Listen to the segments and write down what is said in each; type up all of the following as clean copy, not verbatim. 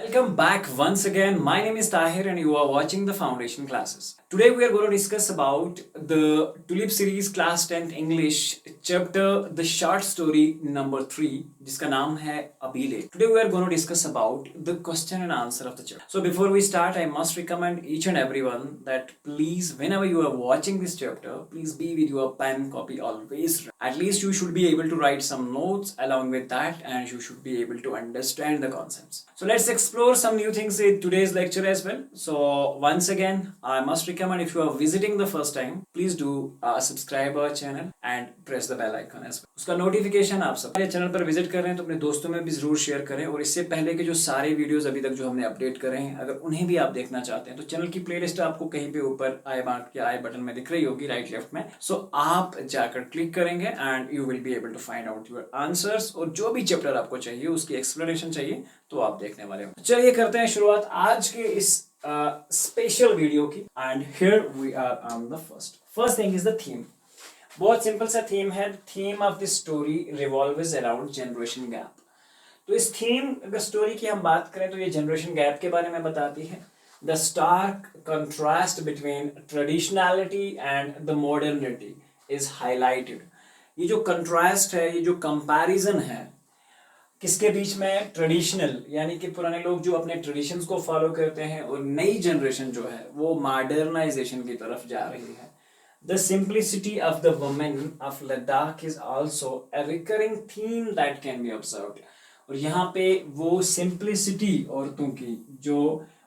Welcome back once again. My name is Tahir and you are watching the foundation classes. Today we are going to discuss about the Tulip series class 10th English chapter the short story number 3 जिसका नाम है अबीले. Today we are going to discuss about the question and answer of the chapter. So before we start, I must recommend each and everyone that please whenever you are watching this chapter, please be with your pen copy always. At least you should be able to write some notes along with that and you should be able to understand the concepts. So let's explore some new things in today's lecture as well. So once again, I must recommend if you are visiting the first time, please do subscribe our channel and press the bell icon as well. उसका notification आप सब channel पर visit कर रहे हैं तो अपने दोस्तों में भी जरूर शेयर करें और इससे पहले के जो सारे वीडियोस अभी तक जो हमने अपडेट करे हैं अगर उन्हें भी आप देखना चाहते हैं तो चैनल की प्लेलिस्ट आपको कहीं पे ऊपर आई मार्क या आई बटन में दिख रही होगी राइट लेफ्ट में. सो आप जाकर क्लिक करेंगे and you will be able to find out your answers और जो भी चैप्टर आपको चाहिए उसकी एक्सप्लेनेशन चाहिए तो आप देखने वाले हो. चलिए करते हैं शुरुआत आज के इस स्पेशल वीडियो की and here we are on the first thing is the theme. बहुत सिंपल सा थीम है. Theme of this story revolves around generation gap. तो इस थीम अगर स्टोरी की हम बात करें तो ये जनरेशन गैप के बारे में बताती है. The stark contrast between traditionality and the modernity is highlighted. ये जो कंट्रास्ट है, ये जो कंपैरिजन है किसके बीच में, ट्रेडिशनल यानी कि पुराने लोग जो अपने ट्रेडिशंस को फॉलो करते हैं और नई जनरेशन जो है वो मॉडर्नाइजेशन की तरफ जा रही है. The simplicity of the women of Ladakh is also a recurring theme that can be observed. और यहाँ पे वो simplicity औरतों की जो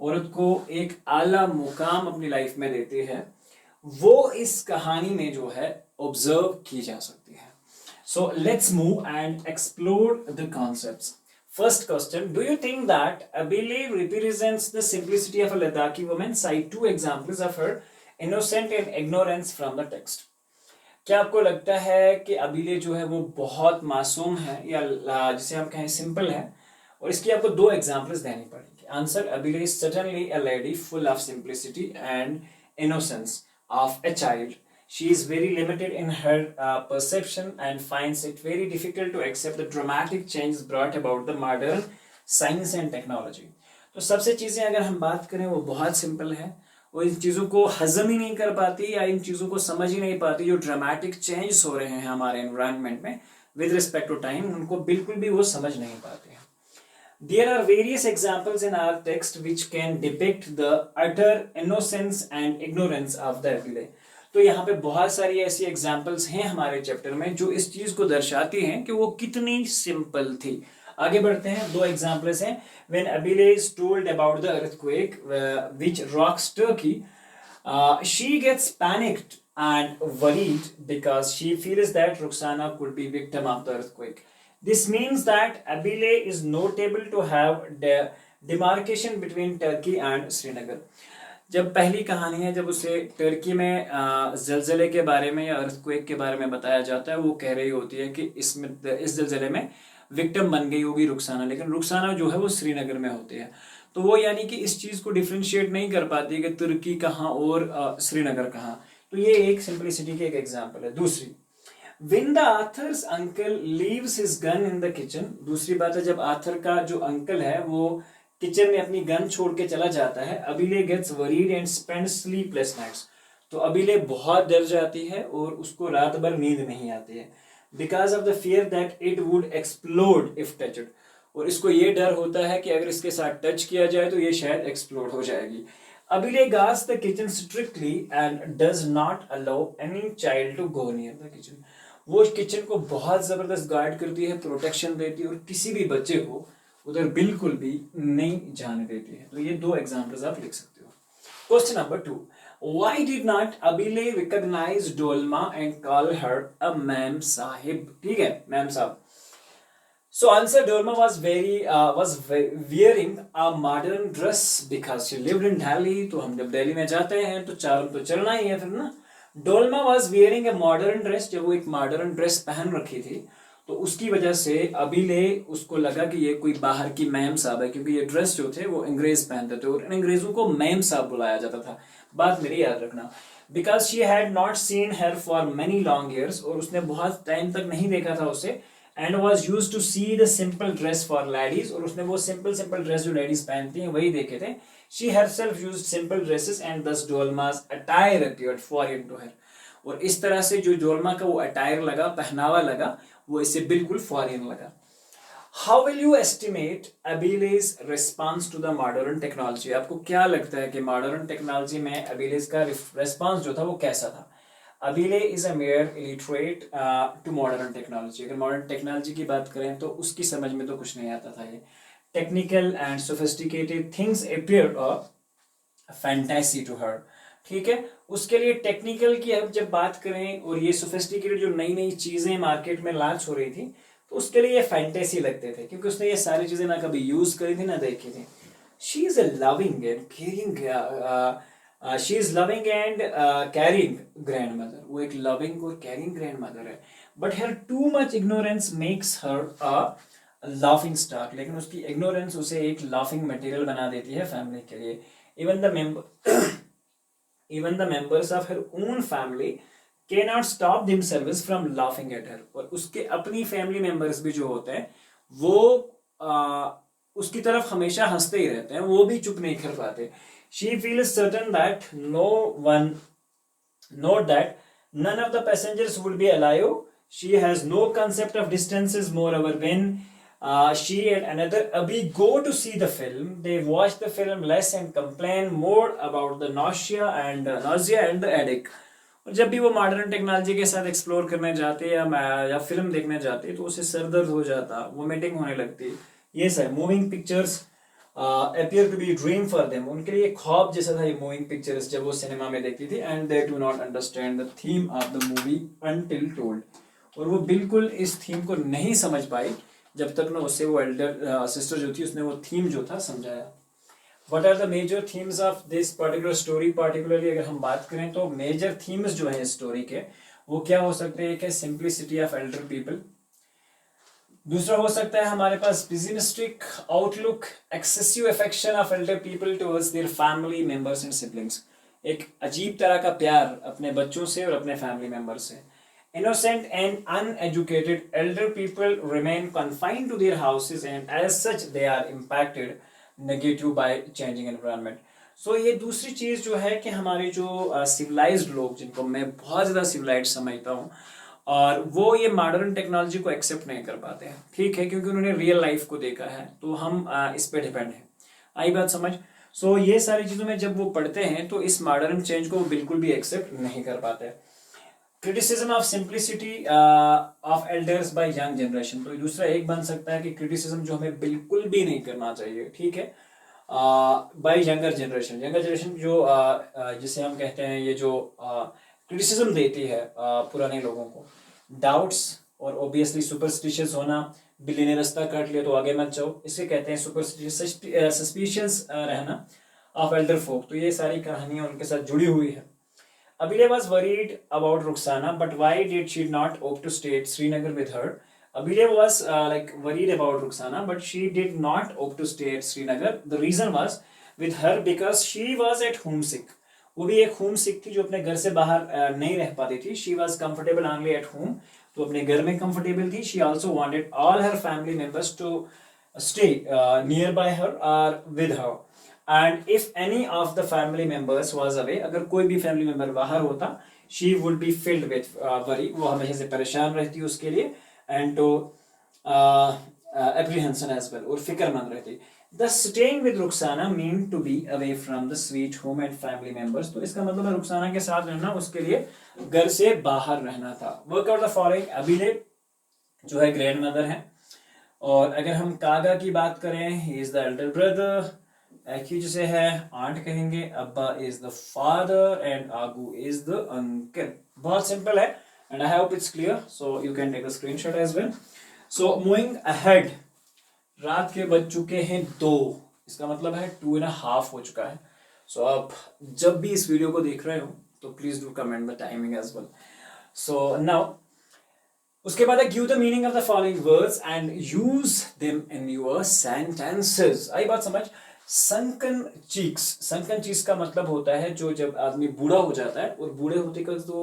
औरत को एक आला मुकाम अपनी लाइफ में देती है वो इस कहानी में जो है ऑब्जर्व की जा सकती है. So let's move and explore the concepts. First question, do you think that Abile represents the simplicity of a Ladakhi woman? Cite two examples of her innocent and ignorance from the text. क्या आपको लगता है कि अबीले जो है वो बहुत मासूम है या जिसे हम कहें सिंपल है और इसकी आपको दो एग्जांपल्स देनी पड़ेंगी. Answer, Abile is certainly a lady full of simplicity and innocence of a child. She is very limited in her perception and finds it very difficult to accept the dramatic changes brought about the modern science and technology. तो सबसे चीज़ें अगर हम बात करें वो बहुत simple है. वो इन चीज़ों को हजम ही नहीं कर पाती या इन चीज़ों को समझ ही नहीं पाती जो ड्रामेटिक चेंज हो रहे हैं हमारे एनवायरनमेंट में विद रिस्पेक्ट टू टाइम. उनको बिल्कुल भी वो समझ नहीं पाते हैं. There are various examples in our text which can depict the utter innocence and ignorance of the Abile. तो यहाँ पे बहुत सारी ऐसी एग्जाम्पल्स हैं हमारे चैप्टर में जो इस चीज को दर्शाती हैं कि वो कितनी सिंपल थी. आगे बढ़ते हैं. दो एग्जाम्पल्स हैं. When Abile is told about the earthquake which rocks Turkey, she gets panicked and worried because she feels that Ruxana could be victim of the earthquake. This means that Abile is notable to have the demarcation between Turkey and Srinagar. जब पहली कहानी है जब उसे Turkey में जलजले के बारे में या अर्थक्वेक के बारे में बताया जाता है वो कह रही होती है कि इस जलजले में विक्टिम बन गई होगी रुखसाना, लेकिन रुखसाना जो है वो श्रीनगर में होती है. तो वो यानी कि इस चीज़ को डिफ्रेंशिएट नहीं कर पाती कि तुर्की कहाँ और श्रीनगर कहाँ. तो ये एक सिंपलिसिटी की एक एग्जाम्पल है. दूसरी, When the author's uncle leaves his gun in the kitchen. दूसरी बात है जब आथर का जो अंकल है वो किचन में अपनी गन छोड़ के चला जाता है. Abile gets worried and spends sleepless nights. तो अबीले बहुत डर जाती है और उसको रात भर नींद नहीं आती है because of the fear that it would explode if touched. और इसको ये डर होता है कि अगर इसके साथ टच किया जाए तो ये शायद एक्सप्लोड हो जाएगी. Abile guards the kitchen strictly and does not allow any child to go near the kitchen. वो किचन को बहुत जबरदस्त गार्ड करती है, प्रोटेक्शन देती है और किसी भी बच्चे को उधर बिल्कुल भी नहीं जाने देती है. तो ये दो एग्जांपल्स आप लिख सकते हो. Question number 2, why did not Abile recognize Dolma and call her a ma'am Sahib. ठीक है, मैम साहब. So answer, Dolma was wearing a modern dress because she lived in Delhi. तो हम जब दिल्ली में जाते हैं तो चारों तो चलना ही है फिर ना. Dolma was wearing a modern dress. जब वो एक मॉडर्न ड्रेस पहन रखी थी तो उसकी वजह से अबीले उसको लगा कि ये कोई बाहर की मैम साहब है क्योंकि ये ड्रेस जो थे वो अंग्रेज पहनते थे और इन अंग्रेजों को मैम साहब बुलाया जाता था. बात मेरी याद रखना. Because she had not seen her for many long years. और उसने बहुत टाइम तक नहीं देखा था उसे and was use to see the simple dress for ladies, और उसने वो सिंपल ड्रेस जो लेडीज पहनती हैं वही देखे थे. She herself used simple dresses and thus Dolma's attire appeared foreign to her. और इस तरह से जो डोल्मा का वो अटायर लगा, पहनावा लगा, वो इसे बिल्कुल फॉरेन लगा. How will you estimate Abile's response to the modern technology? आपको क्या लगता है कि मॉडर्न टेक्नोलॉजी में Abile's का रिस्पॉन्स जो था वो कैसा था? Abile is a mere illiterate to modern technology. अगर मॉडर्न टेक्नोलॉजी की बात करें तो उसकी समझ में तो कुछ नहीं आता था. ये technical and sophisticated things appeared a fantasy to her. ठीक है, उसके लिए टेक्निकल की अब जब बात करें और ये सोफिस्टिकेटेड जो नई नई चीजें मार्केट में लॉन्च हो रही थी, तो उसके लिए ये फैंटेसी लगते थे, क्योंकि उसने ये सारी चीजें ना कभी यूज करी थी ना देखी थी. She is a loving and caring she is loving and carrying grand mother. वो एक लविंग और कैरिंग ग्रैंड मदर है. But her too much ignorance makes her a laughing stock. लेकिन उसकी इग्नोरेंस उसे एक लाफिंग मटेरियल बना देती है फैमिली के लिए. Even the members of her own family cannot stop themselves from laughing at her. और उसके अपनी फैमिली मेंबर्स भी जो होते हैं वो उसकी तरफ हमेशा हंसते ही रहते हैं, वो भी चुप नहीं कर पाते. She feels certain that none of the passengers would be alive. She has no concept of distances. Moreover, when she and another Abhi go to see the film, they watch the film less and complain more about the nausea and the headache. और जब भी वो modern technology के साथ explore करने जाते या film देखने जाते तो उसे सर दर्द हो जाता, वोमिटिंग होने लगती. ये sir moving pictures appear to be dream for them. उनके लिए ख्वाब जैसा था ये मूविंग पिक्चर्स जब वो सिनेमा में देखती थी. And they do not understand the theme of the movie until told. और वो बिल्कुल इस थीम को नहीं समझ पाई जब तक ना उससे वो एल्डर सिस्टर जो थी उसने वो थीम जो था समझाया. What are the major themes of this particular story? Particularly अगर हम बात करें तो मेजर थीम्स जो है स्टोरी के वो क्या हो सकते हैं? कि सिंप्लिसिटी ऑफ एल्डर पीपल. दूसरा हो सकता है हमारे पास pessimistic outlook, excessive affection of elder people towards their family members and siblings. एक अजीब तरह का प्यार अपने बच्चों से और अपने फैमिली मेंबर से. Innocent and uneducated elder people remain confined to their houses and as such they are impacted negative by changing environment. So ये दूसरी चीज़ जो है कि हमारे जो civilized लोग, जिनको मैं बहुत ज़्यादा civilized समझता हूँ, और वो ये मॉडर्न टेक्नोलॉजी को एक्सेप्ट नहीं कर पाते हैं. ठीक है, क्योंकि उन्होंने रियल लाइफ को देखा है, तो हम इस पे डिपेंड हैं. आई बात समझ? सो ये सारी चीज़ों में जब वो पढ़ते हैं तो इस मॉडर्न चेंज को बिल्कुल भी एक्सेप्ट नहीं कर पाते. Criticism of simplicity of elders by young generation. तो दूसरा एक बन सकता है कि क्रिटिसिज्म जो हमें बिल्कुल भी नहीं करना चाहिए, ठीक है, बाय यंगर जनरेशन जो जिसे हम कहते हैं ये जो क्रिटिसिज्म देती है पुराने लोगों को. डाउट्स और ऑब्वियसली सुपरस्टिशियस होना, बिल्ली ने रास्ता काट लिया तो आगे मत जाओ, इसे कहते हैं सुपरस्टिशियस, सस्पिशियस रहना ऑफ एल्डर फोक. तो ये सारी कहानियां उनके साथ जुड़ी हुई है. Abile was worried about Ruxana, but why did she not opt to stay at Srinagar with her? Abile was worried about Ruxana, but she did not opt to stay at Srinagar. The reason was with her because she was at homesick. वो भी एक homesick थी जो अपने घर से बाहर नहीं रह पाती थी. She was comfortable only at home. तो अपने घर में comfortable थी. She also wanted all her family members to stay nearby her or with her. And if any of the family members was away, अगर कोई भी फैमिली मेंबर बाहर होता, she would be filled with worry. वो हमेशा से परेशान रहती उसके लिए, and to apprehension as well, और फिक्रमंद रहती. Thus staying with Ruxana meant to be away from the sweet home and family members. तो इसका मतलब है रुखसाना के साथ रहना उसके लिए घर से बाहर रहना था. Work out the following. अबिले जो है ग्रैंड मदर है, और अगर हम कागा की बात करें, he is the elder brother. एक्यू जिसे है आंट कहेंगे, अब्बा इज द फादर एंड आगू इज द अंकल. बहुत सिंपल है and I hope it's clear, so you can take a screenshot as well. So moving ahead, रात के बज चुके हैं 2, इसका मतलब है 2.5 हो चुका है. सो आप जब भी इस वीडियो को देख रहे हो तो please do comment the timing as well. So now उसके बाद give the meaning of the following words and use them in your sentences. आई बात समझ? संकन चीक्स का मतलब होता है जो जब आदमी बूढ़ा हो जाता है, और बूढ़े होते का तो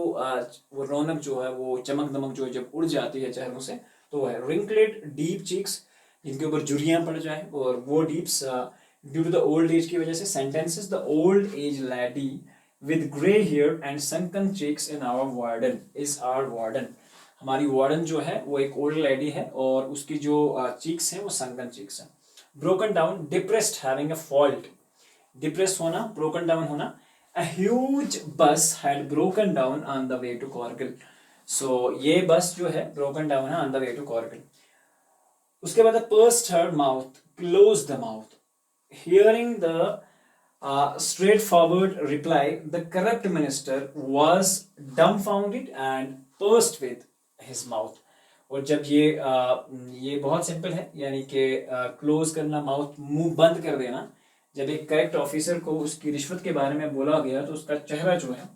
वो रौनक जो है, वो चमक दमक जो है जब उड़ जाती है चेहरों से, तो है रिंकलेड डीप चीक्स, जिनके ऊपर झुर्रियां पड़ जाए, और वो dips due to the old age की वजह से। Sentences, the old age lady with grey hair and sunken cheeks in our warden is our warden। हमारी वार्डन जो है वो एक ओल्ड लेडी है और उसकी जो चीक्स हैं वो sunken cheeks हैं। Broken down, depressed, having a fault, depress होना, ब्रोकन डाउन होना। A huge bus had broken down on the way to Corgil। So ये बस जो है broken down है on the way to Corgil। उसके बाद pursed her mouth, closed the mouth। Hearing the straightforward reply, the corrupt minister was dumbfounded and pursed with his mouth। और जब ये बहुत सिंपल है, यानी कि क्लोज करना, माउथ, मुंह बंद कर देना। जब एक करेक्ट ऑफिसर को उसकी रिश्वत के बारे में बोला गया तो उसका चेहरा जो है,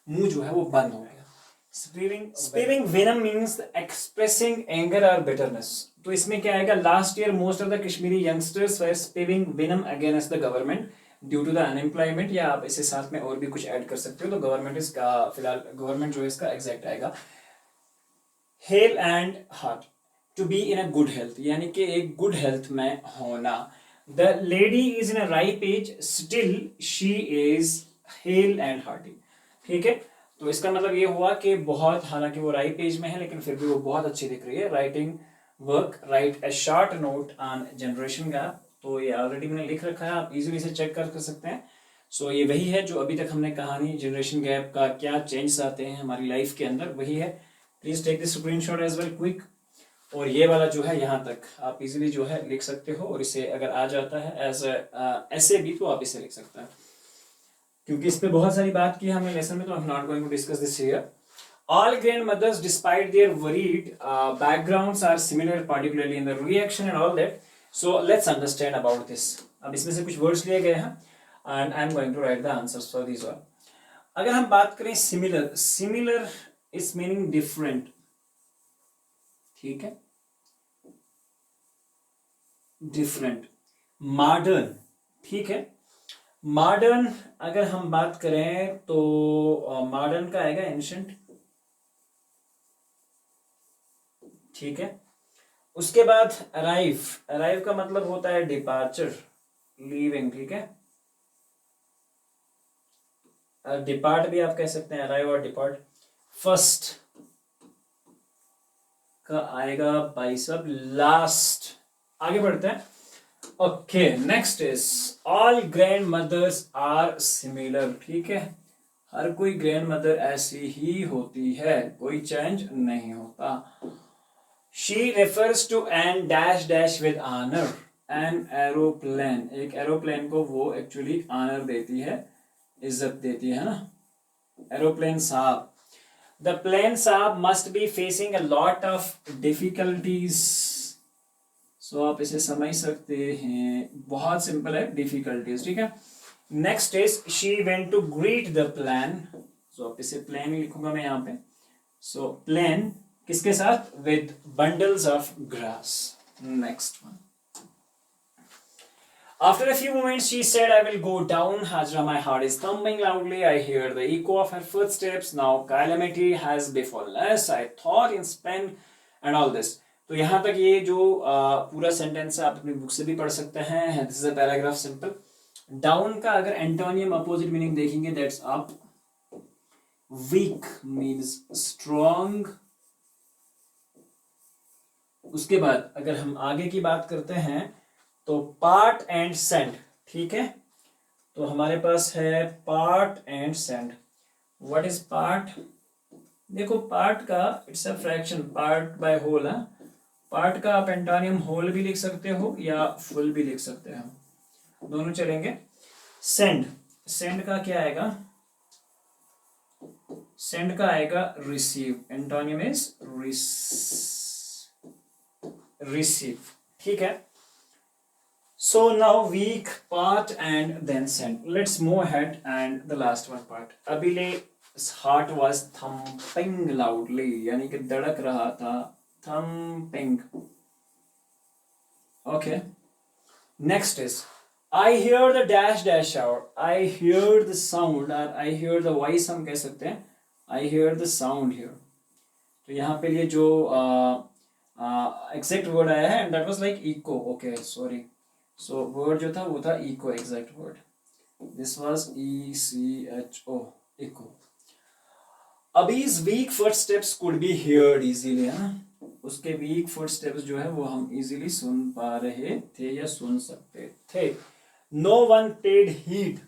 मुंह जो है वो बंद हो गया। स्पीविंग venom means expressing anger or bitterness। तो इसमें क्या आएगा, last year most of the Kashmiri youngsters were spewing venom against the government due to the unemployment, या आप इसे साथ में और भी कुछ ऐड कर सकते हो। तो गवर्नमेंट इसका फिलहाल गवर्नमेंट जो है इसका एग्जैक्ट आएगा। Hale and heart, to be in a good health, यानी कि एक गुड हेल्थ में होना। The lady is in a ripe age, still she is hale and hearty. ठीक है, तो इसका मतलब ये हुआ कि बहुत, हालांकि वो राइप एज में है लेकिन फिर भी वो बहुत अच्छी दिख रही है। Writing work, right a short note on generation gap. तो ये ऑलरेडी मैंने लिख रखा है, आप इजीली से चेक कर सकते हैं। सो ये वही है जो अभी तक हमने कहानी जनरेशन गैप का क्या चेंजेस आते हैं हमारी लाइफ के अंदर, वही है। Please take this screenshot as well quick. और ये वाला जो है यहाँ तक आप इजीली जो है लिख सकते हो, और इसे अगर आ जाता है एज ऐसे भी तो आप इसे लिख सकते हैं, क्योंकि इस पे बहुत सारी बात की हमने लेसन में, तो I am not going to discuss this here. All grandmothers, despite their varied backgrounds, are similar, particularly in the reaction and all that. So let's understand about this. अब इसमें से कुछ words लिए गए हैं and I'm going to write the answers for these all. अगर हम बात करें similar, similar is meaning different, ठीक है, different। modern, ठीक है, modern अगर हम बात करें तो modern का आएगा ancient, ठीक है। उसके बाद अराइव, अराइव का मतलब होता है डिपार्चर, लीविंग, ठीक है। डिपार्ट भी आप कह सकते हैं, अराइव और डिपार्ट। फर्स्ट का आएगा बाई सब, लास्ट। आगे बढ़ते हैं। Okay, next is all grandmothers are similar, ठीक है। हर कोई ग्रैंड मदर ऐसी ही होती है, कोई चेंज नहीं होता। She refers to an dash dash with honor, an aeroplane। एक एरोप्लेन को वो एक्चुअली ऑनर देती है, इज्जत देती है ना, एरोप्लेन साहब। The plane साहब must be facing a lot of difficulties। So आप इसे समझ सकते हैं, बहुत सिंपल है, difficulties, ठीक है। Next is she went to greet the plane। So आप इसे plane लिखूंगा मैं यहाँ पे। So plane किसके साथ, with bundles of grass। Next one. After a few moments she said, I will go down, Hajra, my heart is thumping loudly, I hear the echo of her footsteps, now calamity has befallen us, I thought in Spain and all this। तो यहाँ तक ये जो पूरा sentence है आप अपनी book से भी पढ़ सकते हैं। This is a paragraph simple. Down का अगर एंटोनियम अपोजिट मीनिंग देखेंगे, that's up. Weak means strong. उसके बाद अगर हम आगे की बात करते हैं तो पार्ट एंड सेंड, ठीक है। तो हमारे पास है part and send. What is part, देखो पार्ट का it's a fraction, part by whole है। पार्ट का आप एंटोनियम होल भी लिख सकते हो या फुल भी लिख सकते हो, दोनों चलेंगे। सेंड, सेंड का क्या आएगा, सेंड का आएगा रिसीव, एंटोनियम इज रिसीव, ठीक है। So now weak, part and then send। Let's move ahead and the last one part। Abilay's heart was thumping loudly, यानी कि धड़क रहा था, thumping। Okay, next is I hear the dash dash out, I hear the sound, और I hear the voice हम कह सकते हैं, I hear the sound here। तो यहाँ पे ये जो एग्जैक्ट वर्ड आया है, and that was like echo. Okay sorry. So word जो था वो था echo, exact word. This was ECHO, echo. Abby's weak footsteps could be heard easily, है ना. उसके वीक फुटस्टेप्स जो है वो हम इजीली सुन पा रहे थे या सुन सकते थे. No one paid heed,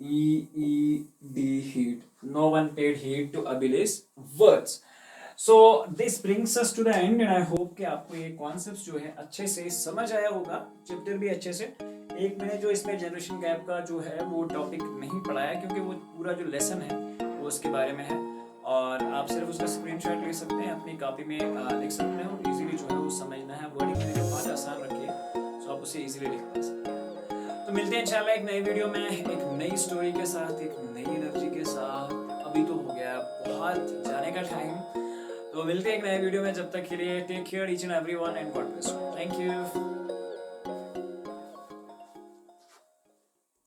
HEED, heed. No one paid heed to Abile's words. So this brings us to the end, and I hope कि आपको ये कॉन्सेप्ट जो है अच्छे से समझ आया होगा, चैप्टर भी अच्छे से. एक मैंने जो इसमें जनरेशन गैप का जो है वो टॉपिक नहीं पढ़ाया, क्योंकि वो पूरा जो लेसन है वो उसके बारे में है, और आप सिर्फ उसका स्क्रीनशॉट ले सकते हैं, अपनी कॉपी में लिख सकते हैं, और इजीली जो है वो समझना है. वर्डिंग मैंने बहुत आसान रखी है, सो आप उसे इजीली लिख पा सकते हैं. तो मिलते हैं इंशाल्लाह एक नई वीडियो में, एक नई स्टोरी के साथ, एक नई एनर्जी के साथ. अभी तो हो गया बहुत जाने का टाइम, तो मिलते हैं एक नए वीडियो में. जब तक के लिए take care each and everyone, and God bless you. Thank you.